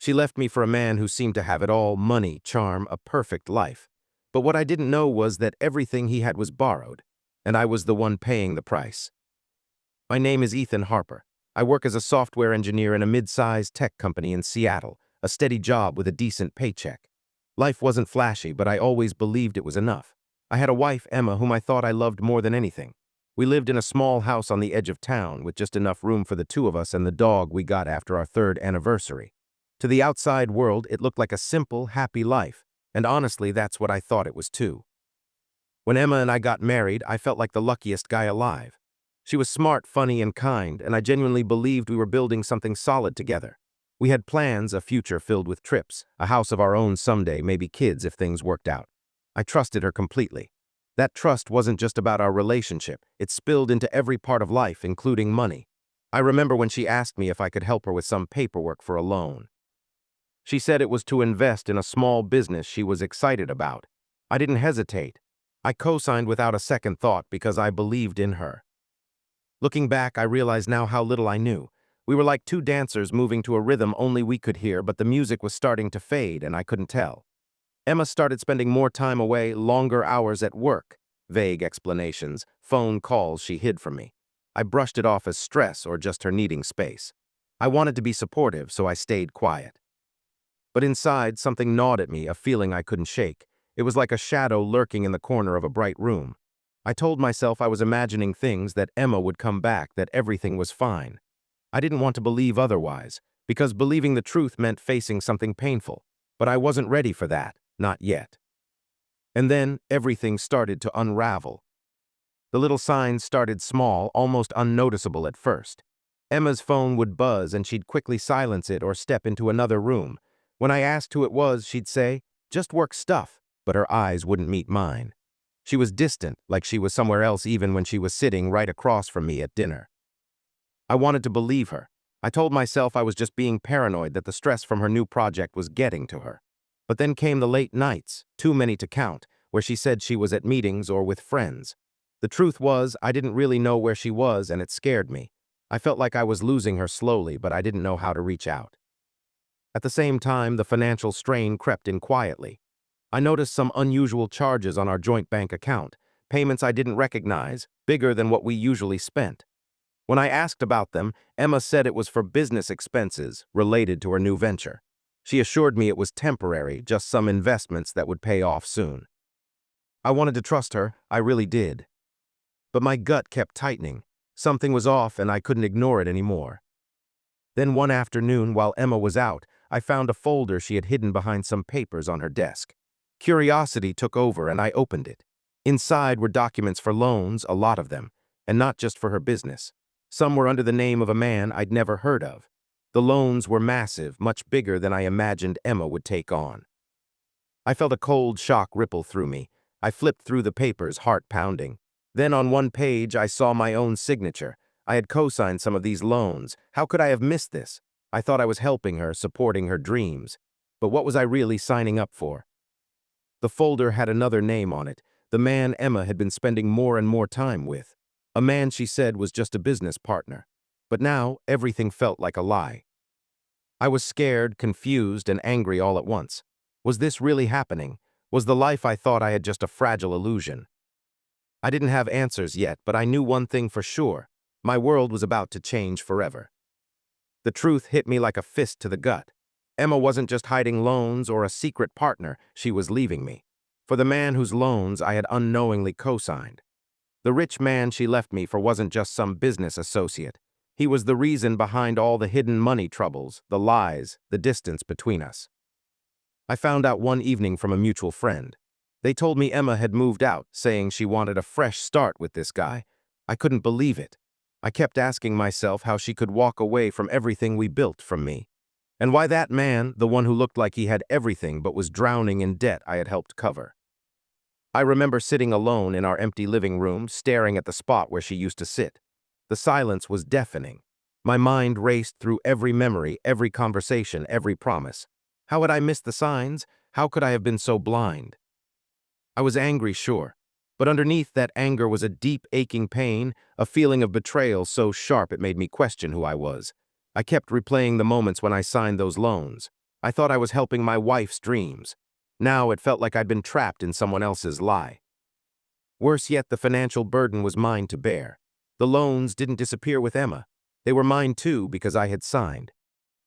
She left me for a man who seemed to have it all: money, charm, a perfect life. But what I didn't know was that everything he had was borrowed, and I was the one paying the price. My name is Ethan Harper. I work as a software engineer in a mid-sized tech company in Seattle, a steady job with a decent paycheck. Life wasn't flashy, but I always believed it was enough. I had a wife, Emma, whom I thought I loved more than anything. We lived in a small house on the edge of town with just enough room for the two of us and the dog we got after our third anniversary. To the outside world, it looked like a simple, happy life, and honestly, that's what I thought it was too. When Emma and I got married, I felt like the luckiest guy alive. She was smart, funny, and kind, and I genuinely believed we were building something solid together. We had plans: a future filled with trips, a house of our own someday, maybe kids if things worked out. I trusted her completely. That trust wasn't just about our relationship, it spilled into every part of life, including money. I remember when she asked me if I could help her with some paperwork for a loan. She said it was to invest in a small business she was excited about. I didn't hesitate. I co-signed without a second thought because I believed in her. Looking back, I realize now how little I knew. We were like two dancers moving to a rhythm only we could hear, but the music was starting to fade and I couldn't tell. Emma started spending more time away, longer hours at work. Vague explanations, phone calls she hid from me. I brushed it off as stress or just her needing space. I wanted to be supportive, so I stayed quiet. But inside, something gnawed at me, a feeling I couldn't shake. It was like a shadow lurking in the corner of a bright room. I told myself I was imagining things, that Emma would come back, that everything was fine. I didn't want to believe otherwise, because believing the truth meant facing something painful. But I wasn't ready for that, not yet. And then everything started to unravel. The little signs started small, almost unnoticeable at first. Emma's phone would buzz and she'd quickly silence it or step into another room. When I asked who it was, she'd say, "Just work stuff," but her eyes wouldn't meet mine. She was distant, like she was somewhere else even when she was sitting right across from me at dinner. I wanted to believe her. I told myself I was just being paranoid, that the stress from her new project was getting to her. But then came the late nights, too many to count, where she said she was at meetings or with friends. The truth was, I didn't really know where she was, and it scared me. I felt like I was losing her slowly, but I didn't know how to reach out. At the same time, the financial strain crept in quietly. I noticed some unusual charges on our joint bank account, payments I didn't recognize, bigger than what we usually spent. When I asked about them, Emma said it was for business expenses related to her new venture. She assured me it was temporary, just some investments that would pay off soon. I wanted to trust her, I really did. But my gut kept tightening. Something was off and I couldn't ignore it anymore. Then one afternoon, while Emma was out, I found a folder she had hidden behind some papers on her desk. Curiosity took over and I opened it. Inside were documents for loans, a lot of them, and not just for her business. Some were under the name of a man I'd never heard of. The loans were massive, much bigger than I imagined Emma would take on. I felt a cold shock ripple through me. I flipped through the papers, heart pounding. Then on one page I saw my own signature. I had co-signed some of these loans. How could I have missed this? I thought I was helping her, supporting her dreams. But what was I really signing up for? The folder had another name on it, the man Emma had been spending more and more time with. A man she said was just a business partner. But now everything felt like a lie. I was scared, confused, and angry all at once. Was this really happening? Was the life I thought I had just a fragile illusion? I didn't have answers yet, but I knew one thing for sure. My world was about to change forever. The truth hit me like a fist to the gut. Emma wasn't just hiding loans or a secret partner, she was leaving me. For the man whose loans I had unknowingly co-signed. The rich man she left me for wasn't just some business associate. He was the reason behind all the hidden money troubles, the lies, the distance between us. I found out one evening from a mutual friend. They told me Emma had moved out, saying she wanted a fresh start with this guy. I couldn't believe it. I kept asking myself how she could walk away from everything we built from me. And why that man, the one who looked like he had everything but was drowning in debt I had helped cover. I remember sitting alone in our empty living room, staring at the spot where she used to sit. The silence was deafening. My mind raced through every memory, every conversation, every promise. How had I missed the signs? How could I have been so blind? I was angry, sure, but underneath that anger was a deep, aching pain, a feeling of betrayal so sharp it made me question who I was. I kept replaying the moments when I signed those loans. I thought I was helping my wife's dreams. Now it felt like I'd been trapped in someone else's lie. Worse yet, the financial burden was mine to bear. The loans didn't disappear with Emma. They were mine too because I had signed.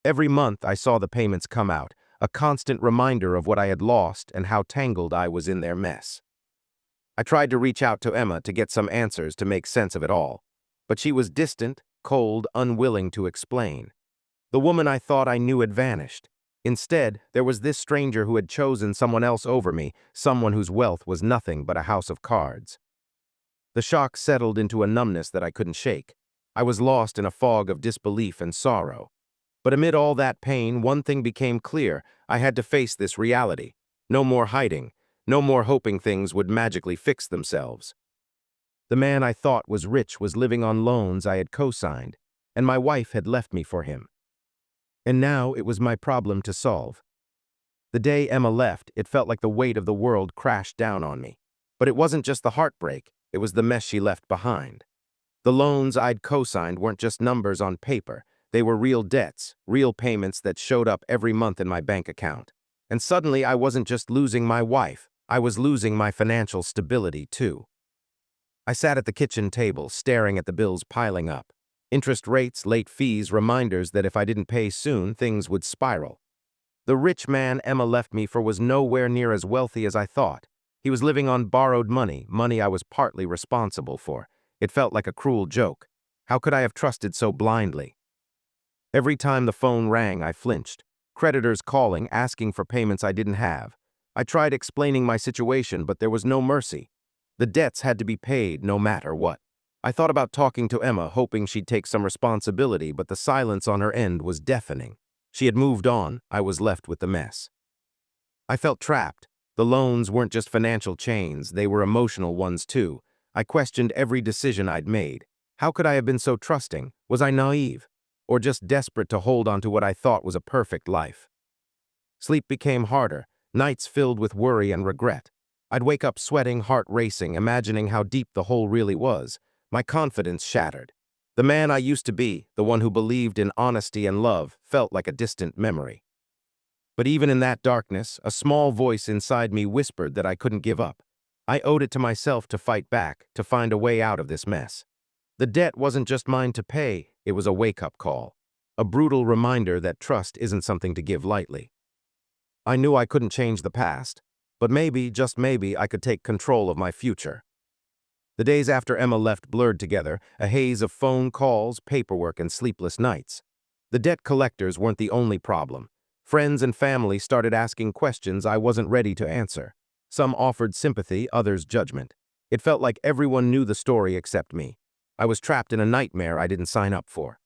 Every month I saw the payments come out, a constant reminder of what I had lost and how tangled I was in their mess. I tried to reach out to Emma to get some answers to make sense of it all, but she was distant, cold, unwilling to explain. The woman I thought I knew had vanished. Instead, there was this stranger who had chosen someone else over me, someone whose wealth was nothing but a house of cards. The shock settled into a numbness that I couldn't shake. I was lost in a fog of disbelief and sorrow. But amid all that pain, one thing became clear. I had to face this reality. No more hiding. No more hoping things would magically fix themselves. The man I thought was rich was living on loans I had co-signed, and my wife had left me for him. And now it was my problem to solve. The day Emma left, it felt like the weight of the world crashed down on me. But it wasn't just the heartbreak, it was the mess she left behind. The loans I'd co-signed weren't just numbers on paper. They were real debts, real payments that showed up every month in my bank account. And suddenly I wasn't just losing my wife, I was losing my financial stability too. I sat at the kitchen table, staring at the bills piling up. Interest rates, late fees, reminders that if I didn't pay soon, things would spiral. The rich man Emma left me for was nowhere near as wealthy as I thought. He was living on borrowed money, money I was partly responsible for. It felt like a cruel joke. How could I have trusted so blindly? Every time the phone rang, I flinched. Creditors calling, asking for payments I didn't have. I tried explaining my situation, but there was no mercy. The debts had to be paid no matter what. I thought about talking to Emma, hoping she'd take some responsibility, but the silence on her end was deafening. She had moved on, I was left with the mess. I felt trapped. The loans weren't just financial chains, they were emotional ones too. I questioned every decision I'd made. How could I have been so trusting? Was I naive? Or just desperate to hold on to what I thought was a perfect life? Sleep became harder, nights filled with worry and regret. I'd wake up sweating, heart racing, imagining how deep the hole really was. My confidence shattered. The man I used to be, the one who believed in honesty and love, felt like a distant memory. But even in that darkness, a small voice inside me whispered that I couldn't give up. I owed it to myself to fight back, to find a way out of this mess. The debt wasn't just mine to pay, it was a wake-up call. A brutal reminder that trust isn't something to give lightly. I knew I couldn't change the past, but maybe, just maybe, I could take control of my future. The days after Emma left blurred together, a haze of phone calls, paperwork, and sleepless nights. The debt collectors weren't the only problem. Friends and family started asking questions I wasn't ready to answer. Some offered sympathy, others judgment. It felt like everyone knew the story except me. I was trapped in a nightmare I didn't sign up for.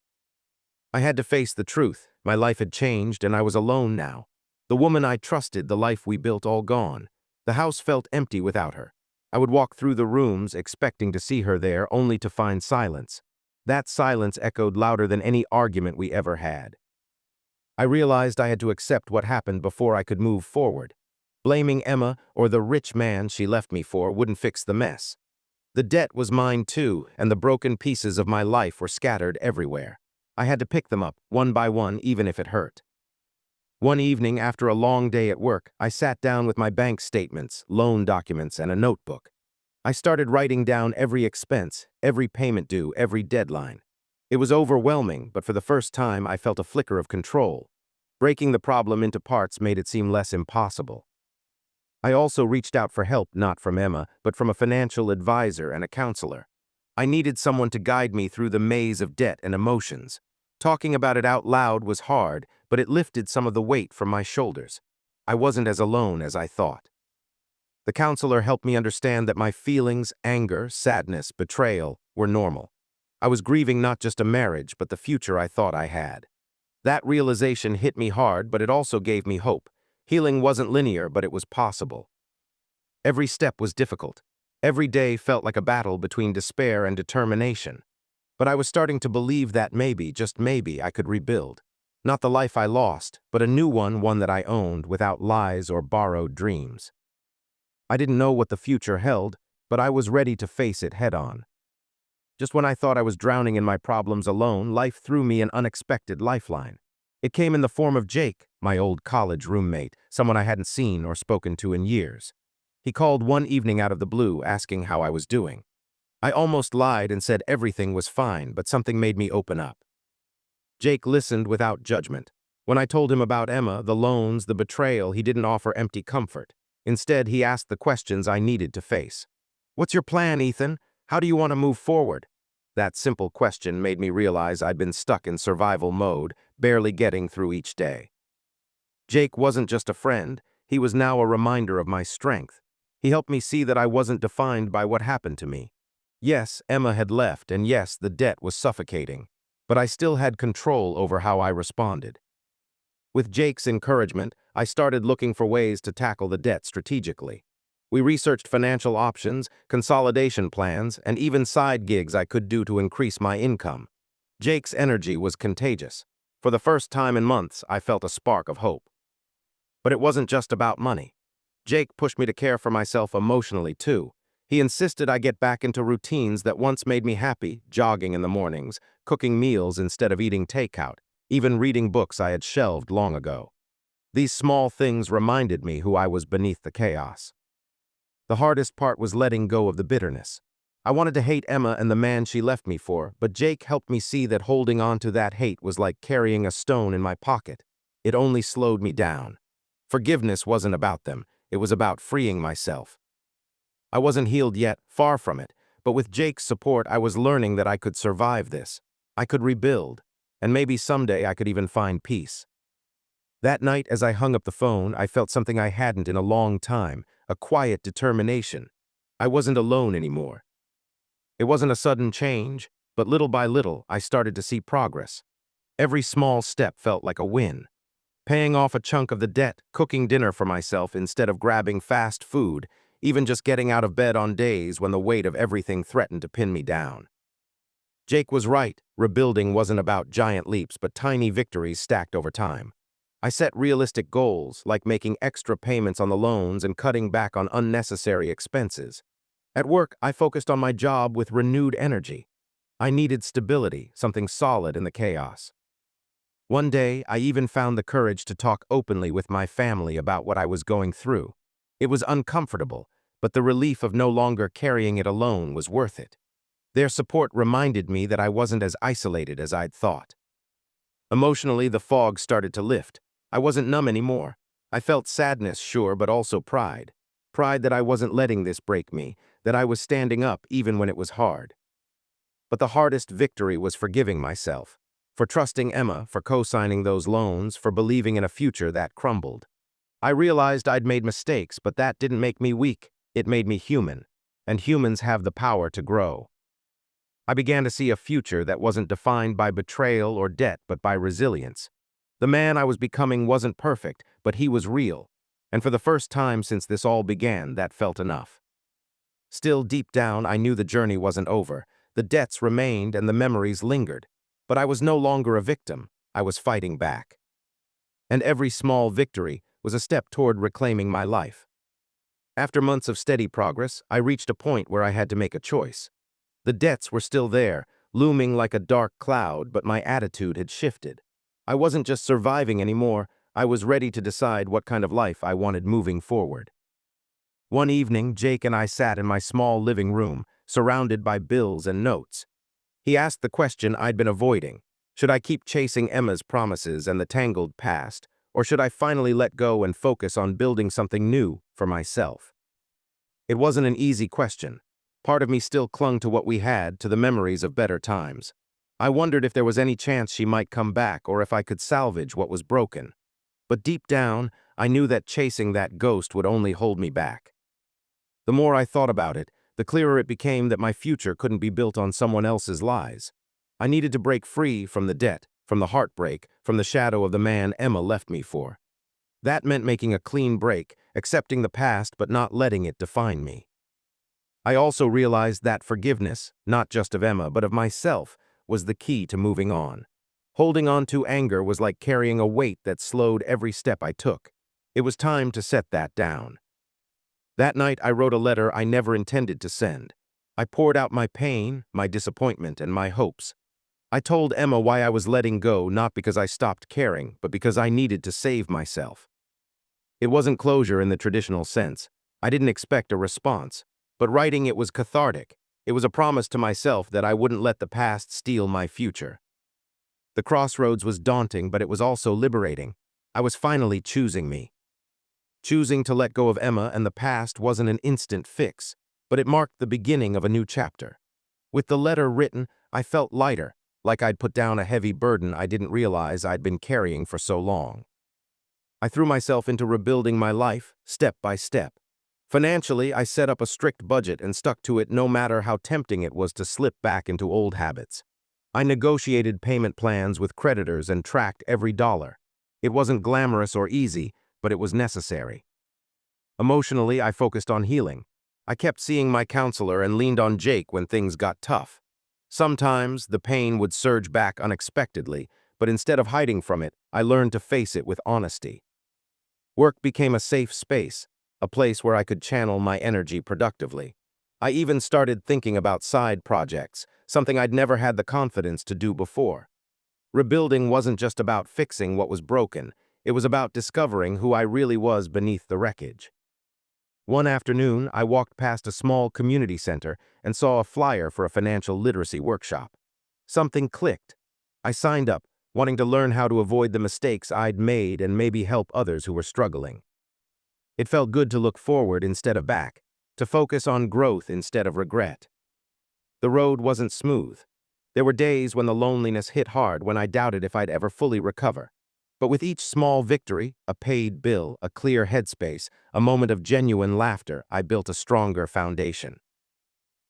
I had to face the truth. My life had changed, and I was alone now. The woman I trusted, the life we built, all gone. The house felt empty without her. I would walk through the rooms, expecting to see her there, only to find silence. That silence echoed louder than any argument we ever had. I realized I had to accept what happened before I could move forward. Blaming Emma or the rich man she left me for wouldn't fix the mess. The debt was mine too, and the broken pieces of my life were scattered everywhere. I had to pick them up, one by one, even if it hurt. One evening, after a long day at work, I sat down with my bank statements, loan documents, and a notebook. I started writing down every expense, every payment due, every deadline. It was overwhelming, but for the first time I felt a flicker of control. Breaking the problem into parts made it seem less impossible. I also reached out for help, not from Emma, but from a financial advisor and a counselor. I needed someone to guide me through the maze of debt and emotions. Talking about it out loud was hard, but it lifted some of the weight from my shoulders. I wasn't as alone as I thought. The counselor helped me understand that my feelings, anger, sadness, betrayal, were normal. I was grieving not just a marriage, but the future I thought I had. That realization hit me hard, but it also gave me hope. Healing wasn't linear, but it was possible. Every step was difficult. Every day felt like a battle between despair and determination. But I was starting to believe that maybe, just maybe, I could rebuild. Not the life I lost, but a new one that I owned, without lies or borrowed dreams. I didn't know what the future held, but I was ready to face it head-on. Just when I thought I was drowning in my problems alone, life threw me an unexpected lifeline. It came in the form of Jake, my old college roommate, someone I hadn't seen or spoken to in years. He called one evening out of the blue asking how I was doing. I almost lied and said everything was fine, but something made me open up. Jake listened without judgment. When I told him about Emma, the loans, the betrayal, he didn't offer empty comfort. Instead, he asked the questions I needed to face. "What's your plan, Ethan? How do you want to move forward?" That simple question made me realize I'd been stuck in survival mode, barely getting through each day. Jake wasn't just a friend, he was now a reminder of my strength. He helped me see that I wasn't defined by what happened to me. Yes, Emma had left, and yes, the debt was suffocating, but I still had control over how I responded. With Jake's encouragement, I started looking for ways to tackle the debt strategically. We researched financial options, consolidation plans, and even side gigs I could do to increase my income. Jake's energy was contagious. For the first time in months, I felt a spark of hope. But it wasn't just about money. Jake pushed me to care for myself emotionally, too. He insisted I get back into routines that once made me happy, jogging in the mornings, cooking meals instead of eating takeout, even reading books I had shelved long ago. These small things reminded me who I was beneath the chaos. The hardest part was letting go of the bitterness. I wanted to hate Emma and the man she left me for, but Jake helped me see that holding on to that hate was like carrying a stone in my pocket. It only slowed me down. Forgiveness wasn't about them, it was about freeing myself. I wasn't healed yet, far from it, but with Jake's support I was learning that I could survive this. I could rebuild, and maybe someday I could even find peace. That night, as I hung up the phone, I felt something I hadn't in a long time, a quiet determination. I wasn't alone anymore. It wasn't a sudden change, but little by little, I started to see progress. Every small step felt like a win. Paying off a chunk of the debt, cooking dinner for myself instead of grabbing fast food, even just getting out of bed on days when the weight of everything threatened to pin me down. Jake was right. Rebuilding wasn't about giant leaps, but tiny victories stacked over time. I set realistic goals, like making extra payments on the loans and cutting back on unnecessary expenses. At work, I focused on my job with renewed energy. I needed stability, something solid in the chaos. One day, I even found the courage to talk openly with my family about what I was going through. It was uncomfortable, but the relief of no longer carrying it alone was worth it. Their support reminded me that I wasn't as isolated as I'd thought. Emotionally, the fog started to lift. I wasn't numb anymore. I felt sadness, sure, but also pride. Pride that I wasn't letting this break me, that I was standing up even when it was hard. But the hardest victory was forgiving myself, for trusting Emma, for co-signing those loans, for believing in a future that crumbled. I realized I'd made mistakes, but that didn't make me weak. It made me human, and humans have the power to grow. I began to see a future that wasn't defined by betrayal or debt, but by resilience. The man I was becoming wasn't perfect, but he was real, and for the first time since this all began, that felt enough. Still, deep down, I knew the journey wasn't over. The debts remained and the memories lingered, but I was no longer a victim. I was fighting back. And every small victory was a step toward reclaiming my life. After months of steady progress, I reached a point where I had to make a choice. The debts were still there, looming like a dark cloud, but my attitude had shifted. I wasn't just surviving anymore, I was ready to decide what kind of life I wanted moving forward. One evening, Jake and I sat in my small living room, surrounded by bills and notes. He asked the question I'd been avoiding. Should I keep chasing Emma's promises and the tangled past, or should I finally let go and focus on building something new for myself? It wasn't an easy question. Part of me still clung to what we had, to the memories of better times. I wondered if there was any chance she might come back or if I could salvage what was broken. But deep down, I knew that chasing that ghost would only hold me back. The more I thought about it, the clearer it became that my future couldn't be built on someone else's lies. I needed to break free from the debt, from the heartbreak, from the shadow of the man Emma left me for. That meant making a clean break, accepting the past but not letting it define me. I also realized that forgiveness, not just of Emma but of myself, was the key to moving on. Holding on to anger was like carrying a weight that slowed every step I took. It was time to set that down. That night, I wrote a letter I never intended to send. I poured out my pain, my disappointment, and my hopes. I told Emma why I was letting go, not because I stopped caring, but because I needed to save myself. It wasn't closure in the traditional sense. I didn't expect a response. But writing it was cathartic. It was a promise to myself that I wouldn't let the past steal my future. The crossroads was daunting, but it was also liberating. I was finally choosing me. Choosing to let go of Emma and the past wasn't an instant fix, but it marked the beginning of a new chapter. With the letter written, I felt lighter, like I'd put down a heavy burden I didn't realize I'd been carrying for so long. I threw myself into rebuilding my life, step by step. Financially, I set up a strict budget and stuck to it no matter how tempting it was to slip back into old habits. I negotiated payment plans with creditors and tracked every dollar. It wasn't glamorous or easy, but it was necessary. Emotionally, I focused on healing. I kept seeing my counselor and leaned on Jake when things got tough. Sometimes the pain would surge back unexpectedly, but instead of hiding from it, I learned to face it with honesty. Work became a safe space, a place where I could channel my energy productively. I even started thinking about side projects, something I'd never had the confidence to do before. Rebuilding wasn't just about fixing what was broken, it was about discovering who I really was beneath the wreckage. One afternoon, I walked past a small community center and saw a flyer for a financial literacy workshop. Something clicked. I signed up, wanting to learn how to avoid the mistakes I'd made and maybe help others who were struggling. It felt good to look forward instead of back, to focus on growth instead of regret. The road wasn't smooth. There were days when the loneliness hit hard, when I doubted if I'd ever fully recover. But with each small victory, a paid bill, a clear headspace, a moment of genuine laughter, I built a stronger foundation.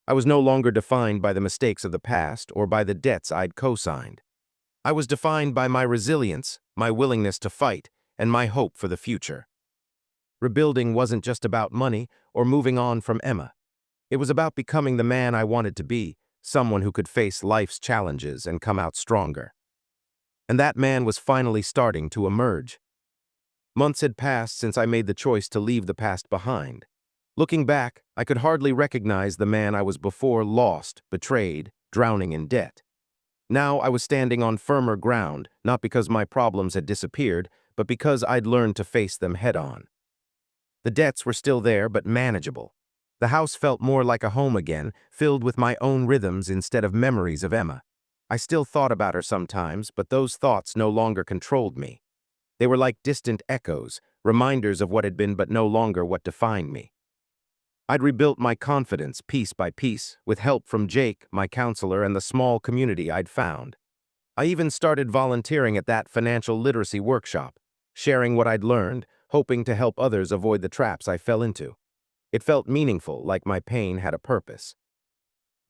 I was no longer defined by the mistakes of the past or by the debts I'd co-signed. I was defined by my resilience, my willingness to fight, and my hope for the future. Rebuilding wasn't just about money or moving on from Emma. It was about becoming the man I wanted to be, someone who could face life's challenges and come out stronger. And that man was finally starting to emerge. Months had passed since I made the choice to leave the past behind. Looking back, I could hardly recognize the man I was before, lost, betrayed, drowning in debt. Now I was standing on firmer ground, not because my problems had disappeared, but because I'd learned to face them head-on. The debts were still there, but manageable. The house felt more like a home again, filled with my own rhythms instead of memories of Emma. I still thought about her sometimes, but those thoughts no longer controlled me. They were like distant echoes, reminders of what had been but no longer what defined me. I'd rebuilt my confidence piece by piece, with help from Jake, my counselor, and the small community I'd found. I even started volunteering at that financial literacy workshop, sharing what I'd learned, hoping to help others avoid the traps I fell into. It felt meaningful, like my pain had a purpose.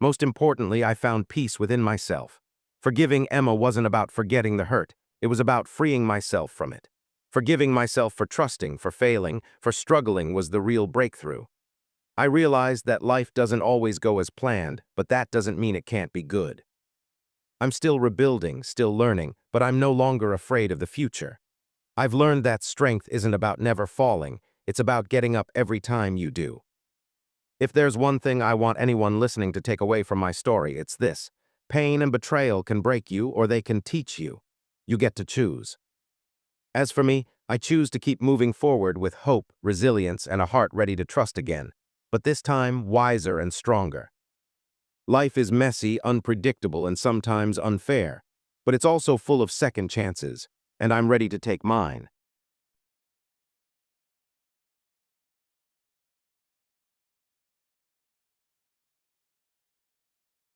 Most importantly, I found peace within myself. Forgiving Emma wasn't about forgetting the hurt, it was about freeing myself from it. Forgiving myself for trusting, for failing, for struggling was the real breakthrough. I realized that life doesn't always go as planned, but that doesn't mean it can't be good. I'm still rebuilding, still learning, but I'm no longer afraid of the future. I've learned that strength isn't about never falling, it's about getting up every time you do. If there's one thing I want anyone listening to take away from my story, it's this: pain and betrayal can break you or they can teach you. You get to choose. As for me, I choose to keep moving forward with hope, resilience, and a heart ready to trust again, but this time wiser and stronger. Life is messy, unpredictable, and sometimes unfair, but it's also full of second chances, and I'm ready to take mine.